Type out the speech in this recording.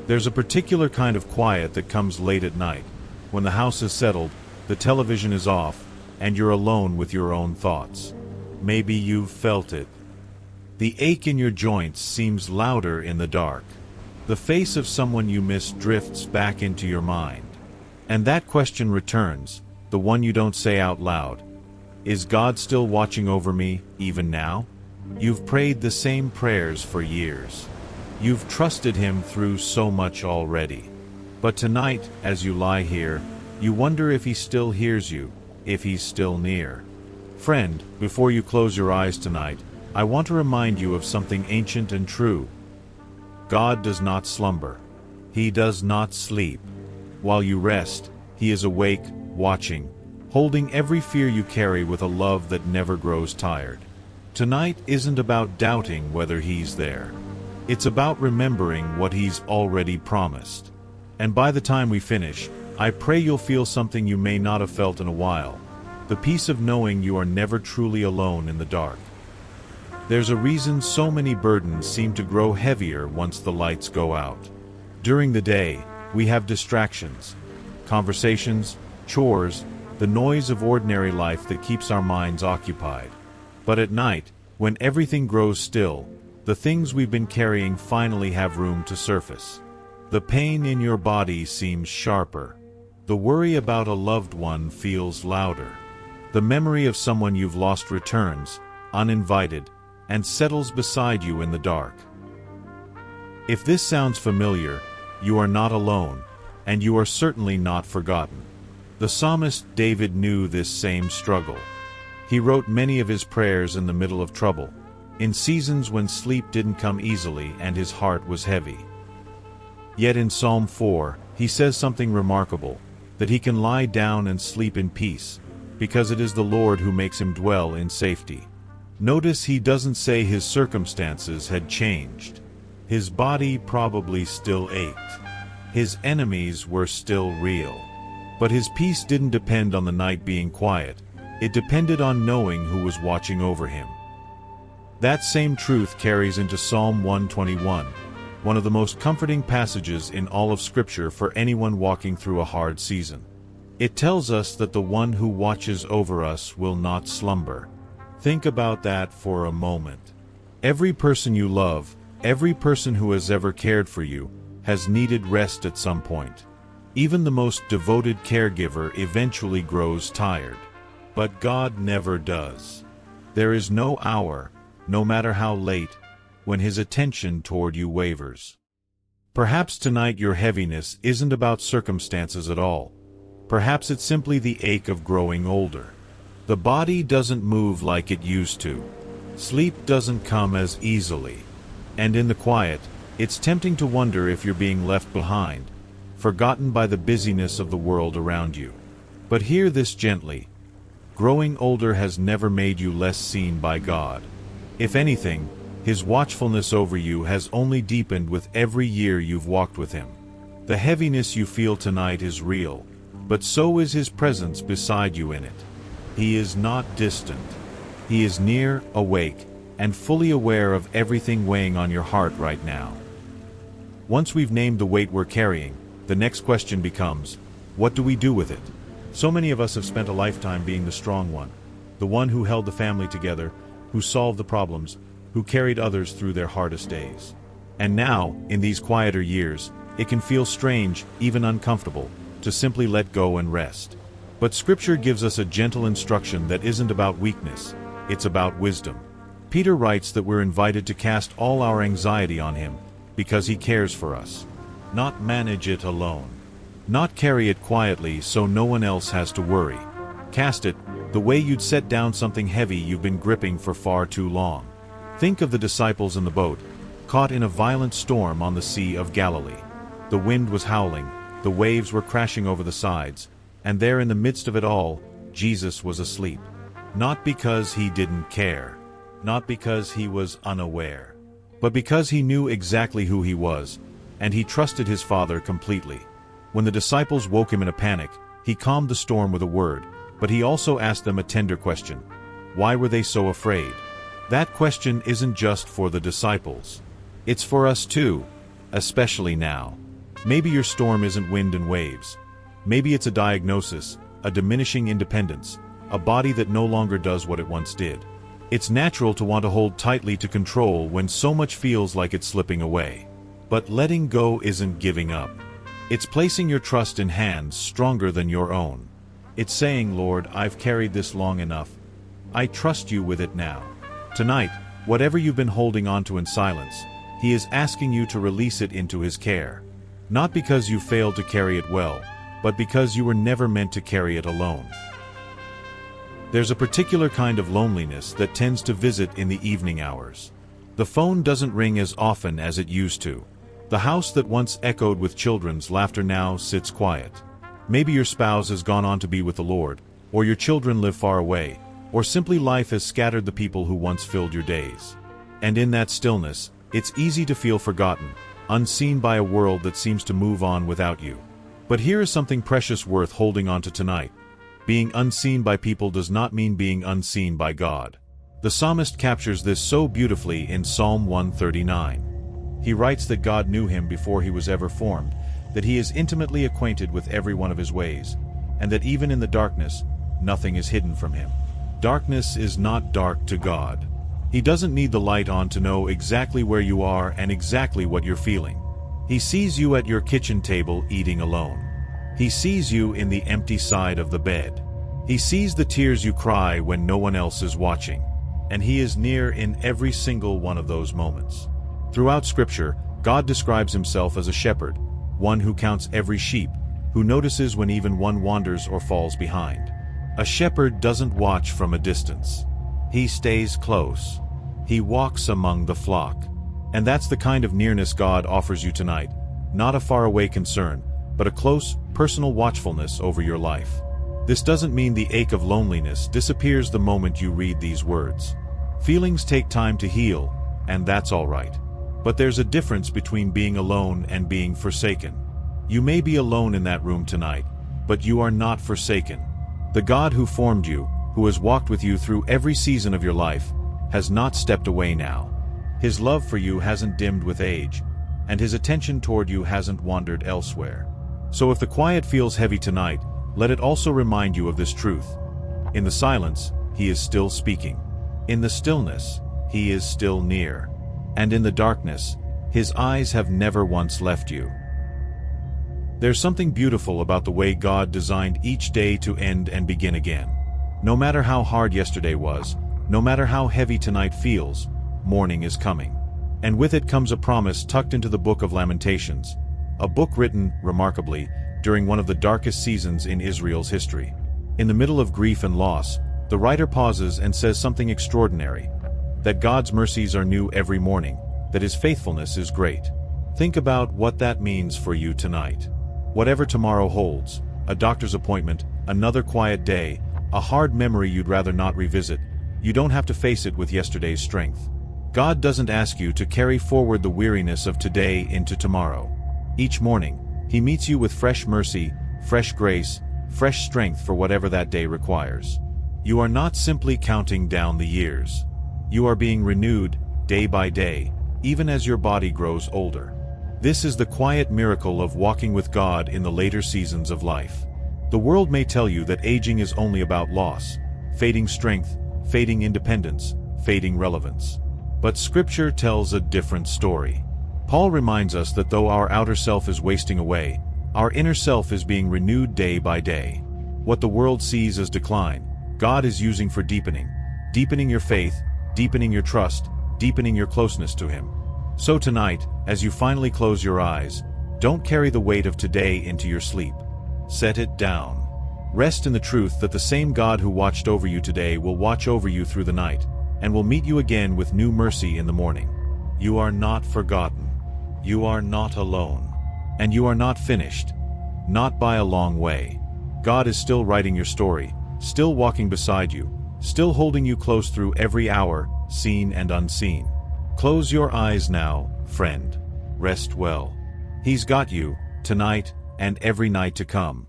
There's a particular kind of quiet that comes late at night, when the house is settled, the television is off, and you're alone with your own thoughts. Maybe you've felt it. The ache in your joints seems louder in the dark. The face of someone you miss drifts back into your mind. And that question returns, the one you don't say out loud. Is God still watching over me, even now? You've prayed the same prayers for years. You've trusted Him through so much already. But tonight, as you lie here, you wonder if He still hears you, if He's still near. Friend, before you close your eyes tonight, I want to remind you of something ancient and true. God does not slumber. He does not sleep. While you rest, He is awake, watching, holding every fear you carry with a love that never grows tired. Tonight isn't about doubting whether He's there. It's about remembering what He's already promised. And by the time we finish, I pray you'll feel something you may not have felt in a while. The peace of knowing you are never truly alone in the dark. There's a reason so many burdens seem to grow heavier once the lights go out. During the day, we have distractions, conversations, chores, the noise of ordinary life that keeps our minds occupied. But at night, when everything grows still, the things we've been carrying finally have room to surface. The pain in your body seems sharper. The worry about a loved one feels louder. The memory of someone you've lost returns, uninvited, and settles beside you in the dark. If this sounds familiar, you are not alone, and you are certainly not forgotten. The psalmist David knew this same struggle. He wrote many of his prayers in the middle of trouble, in seasons when sleep didn't come easily and his heart was heavy. Yet in Psalm 4, he says something remarkable, that he can lie down and sleep in peace, because it is the Lord who makes him dwell in safety. Notice he doesn't say his circumstances had changed. His body probably still ached. His enemies were still real. But his peace didn't depend on the night being quiet. It depended on knowing who was watching over him. That same truth carries into Psalm 121, one of the most comforting passages in all of Scripture for anyone walking through a hard season. It tells us that the one who watches over us will not slumber. Think about that for a moment. Every person you love, every person who has ever cared for you, has needed rest at some point. Even the most devoted caregiver eventually grows tired. But God never does. There is no hour, no matter how late, when His attention toward you wavers. Perhaps tonight your heaviness isn't about circumstances at all. Perhaps it's simply the ache of growing older. The body doesn't move like it used to. Sleep doesn't come as easily. And in the quiet, it's tempting to wonder if you're being left behind, forgotten by the busyness of the world around you. But hear this gently. Growing older has never made you less seen by God. If anything, His watchfulness over you has only deepened with every year you've walked with Him. The heaviness you feel tonight is real, but so is His presence beside you in it. He is not distant. He is near, awake, and fully aware of everything weighing on your heart right now. Once we've named the weight we're carrying, the next question becomes, what do we do with it? So many of us have spent a lifetime being the strong one, the one who held the family together, who solved the problems, who carried others through their hardest days. And now, in these quieter years, it can feel strange, even uncomfortable, to simply let go and rest. But Scripture gives us a gentle instruction that isn't about weakness, it's about wisdom. Peter writes that we're invited to cast all our anxiety on Him, because He cares for us. Not manage it alone. Not carry it quietly so no one else has to worry. Cast it the way you'd set down something heavy you've been gripping for far too long. Think of the disciples in the boat, caught in a violent storm on the Sea of Galilee. The wind was howling, the waves were crashing over the sides, and there in the midst of it all, Jesus was asleep. Not because He didn't care, not because He was unaware, but because He knew exactly who He was, and He trusted His Father completely. When the disciples woke Him in a panic, He calmed the storm with a word, but He also asked them a tender question. Why were they so afraid? That question isn't just for the disciples. It's for us too, especially now. Maybe your storm isn't wind and waves. Maybe it's a diagnosis, a diminishing independence, a body that no longer does what it once did. It's natural to want to hold tightly to control when so much feels like it's slipping away. But letting go isn't giving up. It's placing your trust in hands stronger than your own. It's saying, Lord, I've carried this long enough. I trust you with it now. Tonight, whatever you've been holding onto in silence, He is asking you to release it into His care. Not because you failed to carry it well, but because you were never meant to carry it alone. There's a particular kind of loneliness that tends to visit in the evening hours. The phone doesn't ring as often as it used to. The house that once echoed with children's laughter now sits quiet. Maybe your spouse has gone on to be with the Lord, or your children live far away, or simply life has scattered the people who once filled your days. And in that stillness, it's easy to feel forgotten, unseen by a world that seems to move on without you. But here is something precious worth holding on to tonight. Being unseen by people does not mean being unseen by God. The psalmist captures this so beautifully in Psalm 139. He writes that God knew him before he was ever formed, that he is intimately acquainted with every one of his ways, and that even in the darkness, nothing is hidden from him. Darkness is not dark to God. He doesn't need the light on to know exactly where you are and exactly what you're feeling. He sees you at your kitchen table eating alone. He sees you in the empty side of the bed. He sees the tears you cry when no one else is watching. And He is near in every single one of those moments. Throughout Scripture, God describes Himself as a shepherd, one who counts every sheep, who notices when even one wanders or falls behind. A shepherd doesn't watch from a distance. He stays close. He walks among the flock. And that's the kind of nearness God offers you tonight, not a faraway concern, but a close, personal watchfulness over your life. This doesn't mean the ache of loneliness disappears the moment you read these words. Feelings take time to heal, and that's all right. But there's a difference between being alone and being forsaken. You may be alone in that room tonight, but you are not forsaken. The God who formed you, who has walked with you through every season of your life, has not stepped away now. His love for you hasn't dimmed with age, and His attention toward you hasn't wandered elsewhere. So if the quiet feels heavy tonight, let it also remind you of this truth. In the silence, He is still speaking. In the stillness, He is still near. And in the darkness, His eyes have never once left you. There's something beautiful about the way God designed each day to end and begin again. No matter how hard yesterday was, no matter how heavy tonight feels, morning is coming. And with it comes a promise tucked into the book of Lamentations, a book written, remarkably, during one of the darkest seasons in Israel's history. In the middle of grief and loss, the writer pauses and says something extraordinary, that God's mercies are new every morning, that His faithfulness is great. Think about what that means for you tonight. Whatever tomorrow holds, a doctor's appointment, another quiet day, a hard memory you'd rather not revisit, you don't have to face it with yesterday's strength. God doesn't ask you to carry forward the weariness of today into tomorrow. Each morning, He meets you with fresh mercy, fresh grace, fresh strength for whatever that day requires. You are not simply counting down the years. You are being renewed, day by day, even as your body grows older. This is the quiet miracle of walking with God in the later seasons of life. The world may tell you that aging is only about loss, fading strength, fading independence, fading relevance. But Scripture tells a different story. Paul reminds us that though our outer self is wasting away, our inner self is being renewed day by day. What the world sees as decline, God is using for deepening. Deepening your faith, deepening your trust, deepening your closeness to Him. So tonight, as you finally close your eyes, don't carry the weight of today into your sleep. Set it down. Rest in the truth that the same God who watched over you today will watch over you through the night, and will meet you again with new mercy in the morning. You are not forgotten. You are not alone. And you are not finished. Not by a long way. God is still writing your story, still walking beside you, still holding you close through every hour, seen and unseen. Close your eyes now, friend. Rest well. He's got you, tonight, and every night to come.